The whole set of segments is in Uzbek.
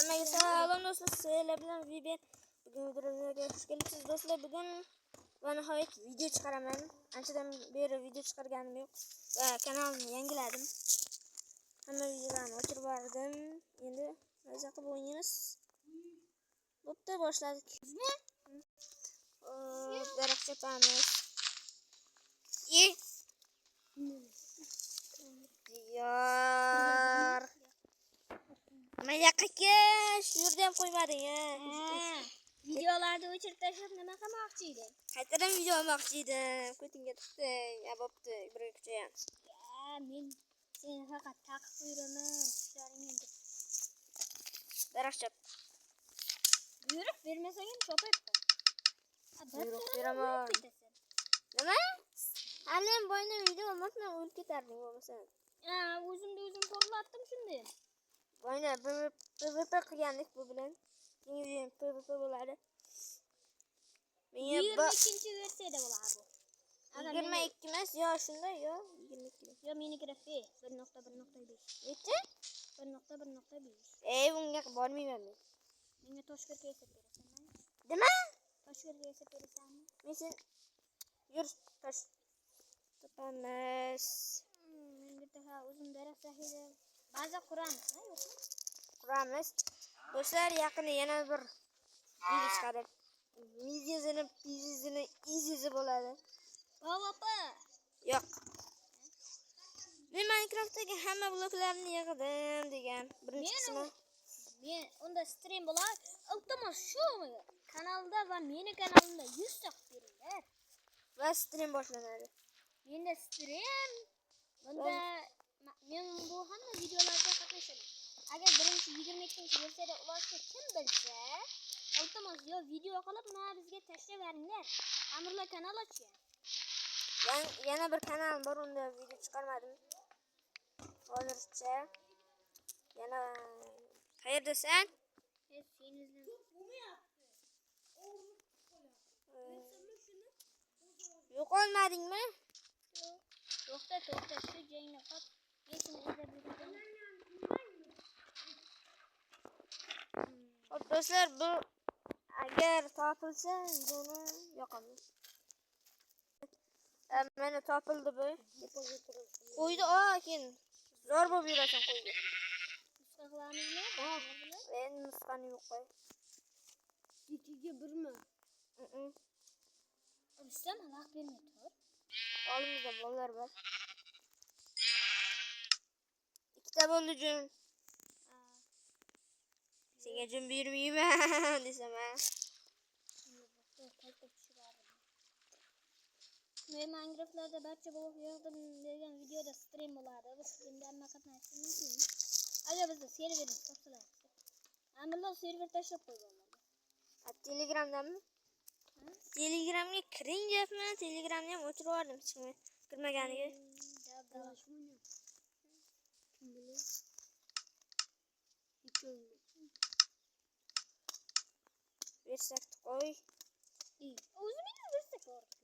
Hammaga salom do'stlar, sizlar bilan Viber. Bugun videoga xush kelibsiz do'stlar. Bugun va nihoyat video chiqaraman. Anchadan beri video chiqarganim yo'q va kanalimni yangiladim. Hamma videolarni o'chirib yubordim. Endi maza qilib o'ynaymiz. Bo'pti, boshladik. Daraxt chopamiz. Diyor. Mayaqqa shu yerda ham qo'ymading ha. Videolarni o'chirib tashlab nima qilmoqchi eding? Qaytadan video olmoqchi edim. Ko'tingga tiqding. Ya bo'pti, birga kuchayamiz. Ya, men seni faqat taqib qo'yaman. Tishlaringga. Daraxt chop. Buyruq bermasang ham chopayapti. Buyruq beraman. Nima? Hali ham boyna video olmabman, o'lib ketarding bo'lmasa. O'zimni o'zim qo'rqatdim shunday. Boyna PvP qilgandik bu bilan. Keyin PvP bo'ladi. Menga 22-chi versiyada bo'ladi bu. 22 emas, yo shunday, yo 22. Yo menikida 1.1.5. Necha? 1.1.5. Unga bormayman men. Menga toshkirga yasab berasanmi? Nima? Toshkirga yasab berasanmi? Men sen yur tosh topamiz. Men bitta o'zim daraxt sahida baza quramiz, yo'qmi? Quramiz. Do'stlar, yaqinda yana bir video chiqadi. Videosini easy bo'ladi. Baba. Yo'q. Men Minecraftdagi hamma bloklarni yig'dim degan birinchi qismi. Men unda stream bo'ladi. Iltimos shu kanalda va meni kanalimda 100 ta beringlar. Va stream boshlanadi. Menda stream bunda men bu hamma videolarda qatnashaman. Agar birinchi 22-versiyada ulashni kim bilsa, iltimos yo video qilib mana bizga tashlab beringlar. Amirlar kanal ochgan. Yana bir kanal bor, unda video chiqarmadim. Hozircha yana qayerdasan? Yo'qolmadingmi? To'xta, shu joyingni qop. Men seni izlab yuraman. Hop do'stlar, bu agar topilsa videoni yoqamiz. Mana topildi bu. Qo'ydi, keyin zo'r bo'lib yurasan qo'ydi. Nusxalarni Men nusxani yo'q qo'y. 2ga 1mi? Bizda vaqt bermay tur. Olimizda bolalar bor. Ikkita bo'ldi jun. Senga jun bermayman desam ha. Men Minecraft'larda barcha blok yig'dim degan videoda stream bo'ladi. Bu streamda hamma qatnashishi mumkin. Agar bizda serverni topsalar. Amirlar server tashlab qo'ygan. Telegramdanmi? Telegramga kiring deyapman. Telegramni ham o'chirib yubordim hech kim kirmaganiga. Versak qo'y. O'zimga versak bordi.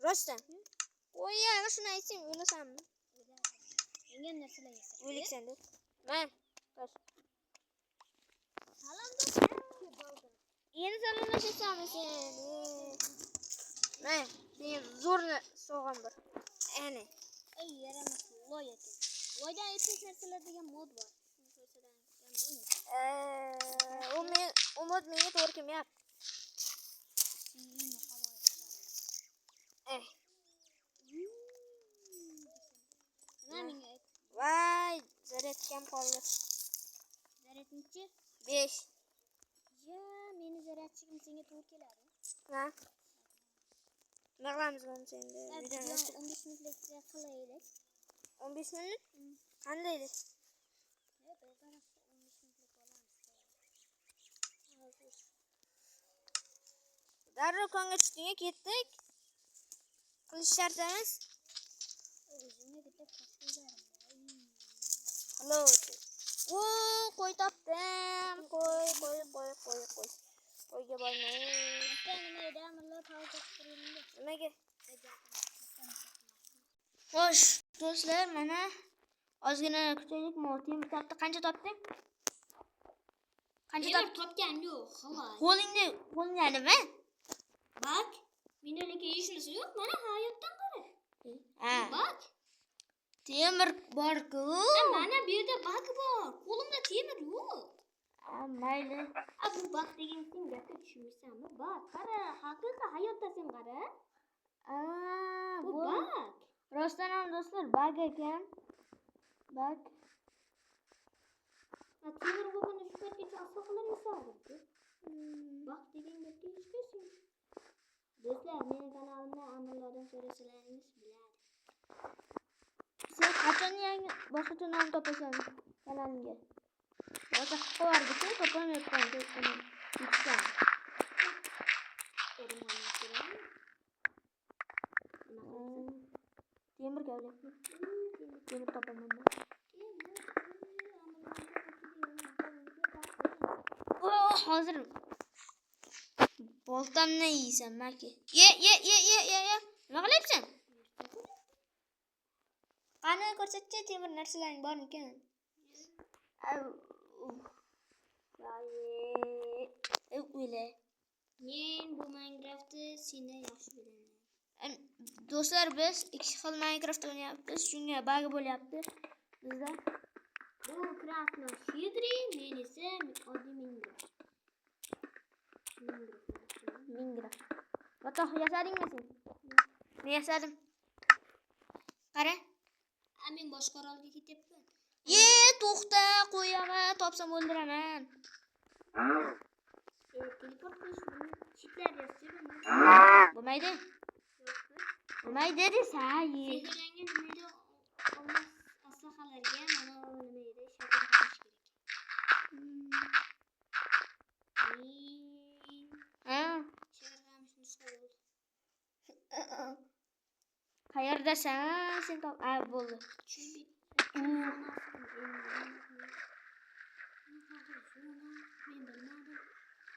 Rostdan. Qo'y, agar shuni aytsang o'lasanmi? Menga narsalar yesa. O'liksan deb. Men tosh. Salom do'stlar. Endi salomlashasanmi sen? Men senga zo'rni sog'am bir. Ani. Ey, yaramas loy ekan. Loydan aytib narsalar degan mod bor. U mod menga to'g'ri kelmayapti. Vay, zaryad kam qoldi. Zaryad necha? 5. Ya, meni zaryadchigim senga to'g'ri keladi. Ha? Nima qilamiz endi? Videoni 15 minutlik qilaylik. 15 minut? Qanday edi? Darrov konga tushdik, ketdik. Qilish shart emas. O'zimga bitta qo'ygarim. Hello. Qo'y topdim. Qo'y. Qo'yga bormay. Nimaga amirlar pauza qildiringlar? Nimaga? Xo'sh, do'stlar, mana ozgina kutaylik, motim topdi. Qancha topding? Qancha Temir topgan yo'q, xolos. qo'lingda nima? Bak, mendagi hech narsa yo'q, mana hayotdan qara. Ha. Bak. Temir bor-ku. Mana bu yerda bak bor. Qo'limda temir yo'q. Mayli. Bu bak degan sen gapga tushunmaysanmi? Bak, qara, haqiqiy hayotda sen qara. Bu bak. Rostdan ham do'stlar, bak ekan. Bak. Temir bo'lganda shu paytgacha aslo qilmaysan. Bak degan gapga hech kelsin. Do'stlar, mening kanalimda amirlardan so'rasalaringiz biladi. Sen qachon yangi boshqa nom topasan kanalingga? Boshqa qo'yardi-ku, topamayapman. Yutgan. Temir gavlayapman. Temir topaman. Hozir boltamni yeysan, maki. Ye. Nima qilyapsan? Qani ko'rsatchi, temir narsalaring bormikan? O'yla. Men bu Minecraftni seni yaxshi bilaman. Do'stlar, biz ikki xil Minecraft o'ynayapmiz. Shunga bug bo'lyapti bizda. Bu Krasno Shidri, men esa oddiy Minecraft. Batoh yasadingmi sen? Men yasadim. Qara. Men boshqa orolga ketyapman. To'xta, qo'yaman, topsam o'ldiraman. Teleport qilishni chitlar yozib. Bo'lmaydi. Bo'lmaydi desa-yi. Sehrlangan nimaga olmas aslahalarga mana nimaga shakar qilish kerak. Shakar qilishni so'raydi. Qayerdasan? Sen top. Bo'ldi.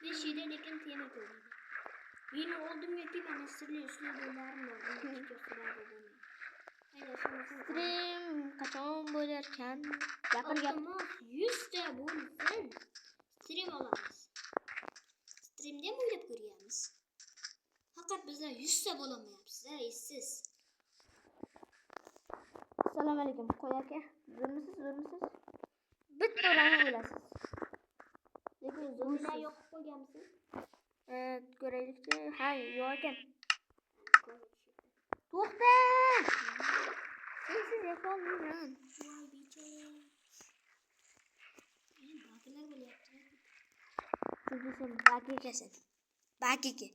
Ben şeyde lekin temir ko'rdim. Meni oldimga kelib ana sirli uslublarim bor. Stream qachon bo'larkan? Gapirgan. 100 ta bo'lsin. Stream olamiz. Streamda ham o'ylab ko'rganmiz. Faqat bizlar 100 ta bo'lamayapsiz, esiz. Assalomu alaykum. Qo'y aka. Zo'rmisiz? Bitta o'rani o'ylasiz. Lekin Zo'rlar yoqib qo'yganmisiz? Ko'raylikchi. Ha, yo'q ekan. To'xta! Sensiz yasholmayman. Voy bechora. Baklar bo'lyapti. Chunki sen bak ekasan. Bak eka.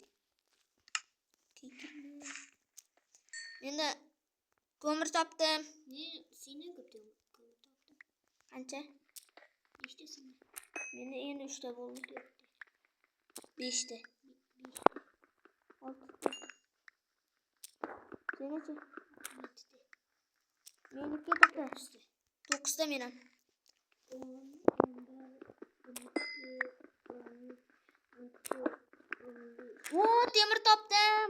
Endi ko'mir topdim. Seni ko'p ko'mir topdim. Qancha? Nechtasini? Menda endi 3 ta bo'ldi. 5 ta. 6 ta. Senichi? 7 ta. Meniki 9 ta. 9 ta men ham. Temir topdim.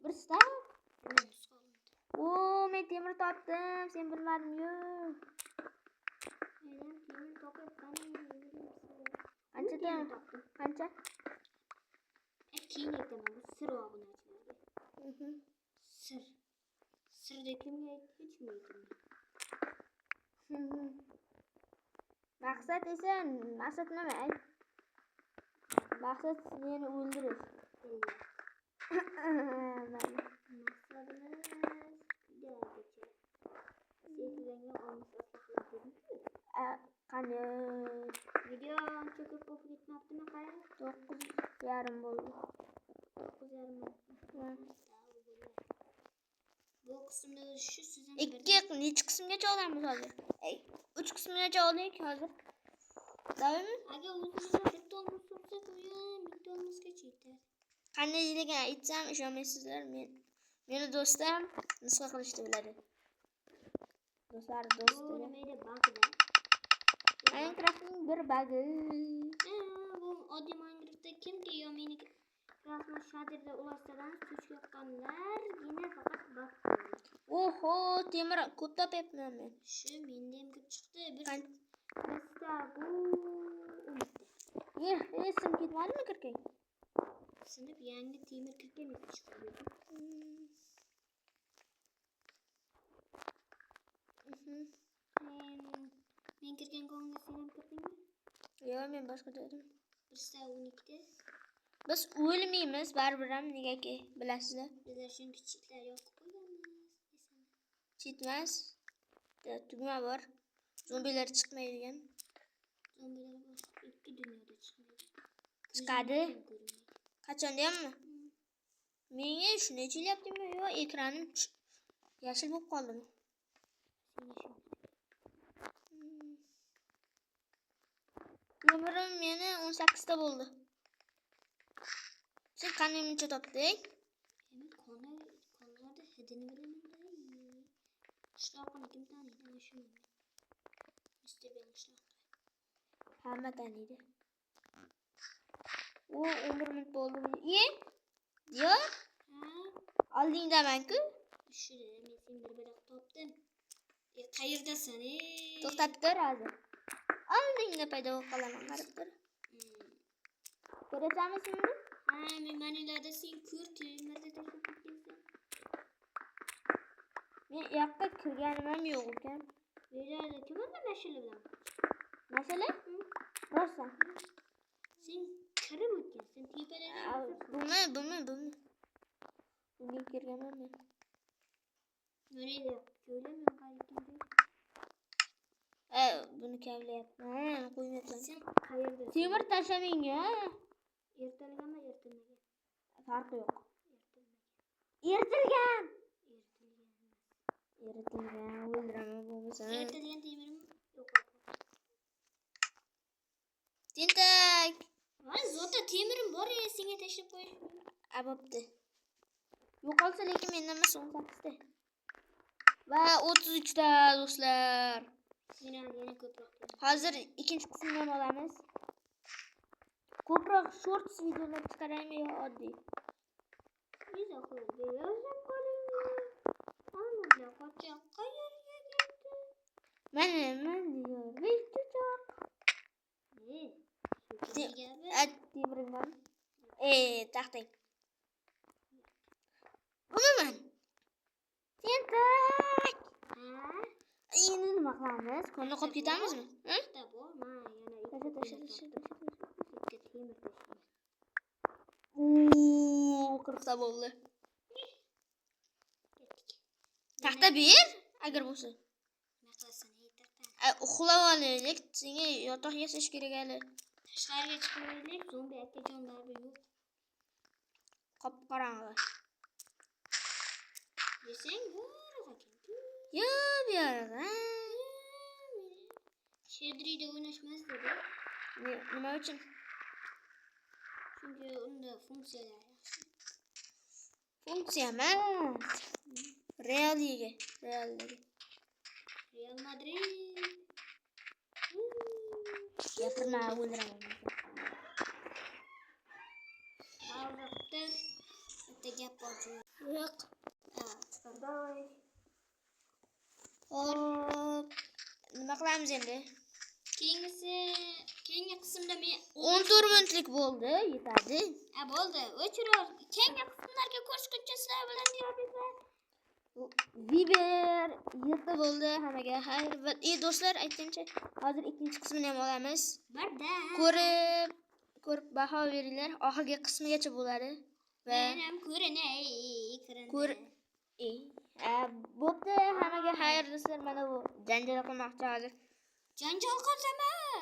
Bir stav. Men temir topdim. Sen bilmading-ku. Men temir topdim. Qancha? Keyin aytaman, bu sir obunachilarga. Sirda kimga aytmayman. Maqsad nima? Maqsad meni o'ldirish. Maqsadimiz sehrlangan olmos aslahalar. Qani Video ancha ko'p bo'lib ketmabdimi, qara? 9,5 bo'ldi. 9,5. Bu qismda shu sizdan necha qismgacha olamiz hozir? 3 qismgacha oldik hozir. Davommi? Agar o'zimizga bitta olmos topsak, bitta olmosgacha yetadi. Qanday degan aytsam ishonmaysizlar. Meni do'stim nusxa qilishni biladi. Do'stlar, Bu nimayda bag'da. Minecraftning bir bagi. Bu oddiy Minecraftda kimki yo meniki Rasman shadirda ulashsadan such yoqqanlar yine faqat bak. Oho, temir ko'p topyapman men. Shu menda ham ko'p chiqdi. Birta bu unutdi. Esim ketmadimi kirkang? Sinib yangi temir kirgan chiqdi. Men kirgan konga sen ham kirdingmi? Yo'q, men boshqa dedim. 112 Biz o'lmaymiz baribir ham negaki, bilasizlar. bizlar shuncha cheatlar yoqib qo'yganmiz. Chitmas. Tugma bor. Zombilar chiqmaydigan. Zombilar boshqa ikki dunyoda chiqmaydi. Chiqadi. Qachondayammi? Menga shunday chilyaptimi? Yo, ekranim yashil bo'lib qoldimi? Temirim meni 18 ta bo'ldi. Sen qanday muncha topding? Men konlarda hidini bilaman. Qishloqni kim taniydi? Ana shu. Mister Ben qishloq. Hamma taniydi. O 11 minut bo'ldi. Yo? Oldingdaman-ku. Shuni men sen bir topdim. Qayerdasan? To'xtab tur hozir. Oldingda paydo bo'lib qolaman, qarab tur. Ko'rasanmi sen? Men manilarda sen ko'r temirda tashlab ketgansan. Men u yoqqa kirganim ham yo'q ekan. Bu yerda kimda mashina bilan? Mashina? Rosa. Sen kirib o'tgansan, tepalarga. Bumi. Bunga kirganman men. Nerede? Söyleme kalbimde. Bunu kavlayapman, qo'ymayapman. Sen qayerda? Temir tashlamayng ya. Ertalganmi, ertalmagan? Farqi yo'q. Ertilgan. O'ldiraman bo'lmasa. Ertalgan temirim yo'q. Tentak. Voy, zota temirim bor ya, senga tashlab qo'yish. Bo'pti. Yo'qolsa lekin mendan emas 18 ta. Va 33 ta do'stlar. Yana ko'proq. Hozir ikkinchi qismini ham olamiz. Ko'proq shorts videolar chiqaraymi yo oddiy? Izohlar yozib qo'ying. Hamma qochoq qayerga ketdi? Mana diyor. Vechchoq. Temirimdan. Taxting. Umuman. Tentak. Endi nima qilamiz? Qonni qolib ketamizmi? Ha? Ooo, 40 ta bo'ldi. Taxta ber, agar bo'lsa. Uxlab olaylik, senga yotoq yasash kerak hali. Tashqariga chiqmaylik, zombi akajon baribir yo'q. Qop qorong'i. Desang, Yo, bu yerda. Shedrida o'ynashmas dedi. Nima uchun? Chunki unda funksiyalar yaxshi. Funksiya emas. Real Madrid. Gapirma, o'ldiraman. Albatta. Bitta gap bor. Yo'q. Davay. Hop. Nima qilamiz endi? Keyingi qismda men 14 minutlik bo'ldi, yetadi. Bo'ldi. O'chirib, keyingi qismlarga ko'rishguncha sizlar bilan diyorlar. Viber yerda bo'ldi hammaga. Xayr va do'stlar, aytgancha hozir ikkinchi qismini ham olamiz. Barda. Ko'rib baho beringlar. Oxirgi qismigacha bo'ladi. Va Men ham ko'rinay. bo'pti, hammaga xayr do'stlar. Mana bu janjal qilmoqchi hozir. Janjal qilsam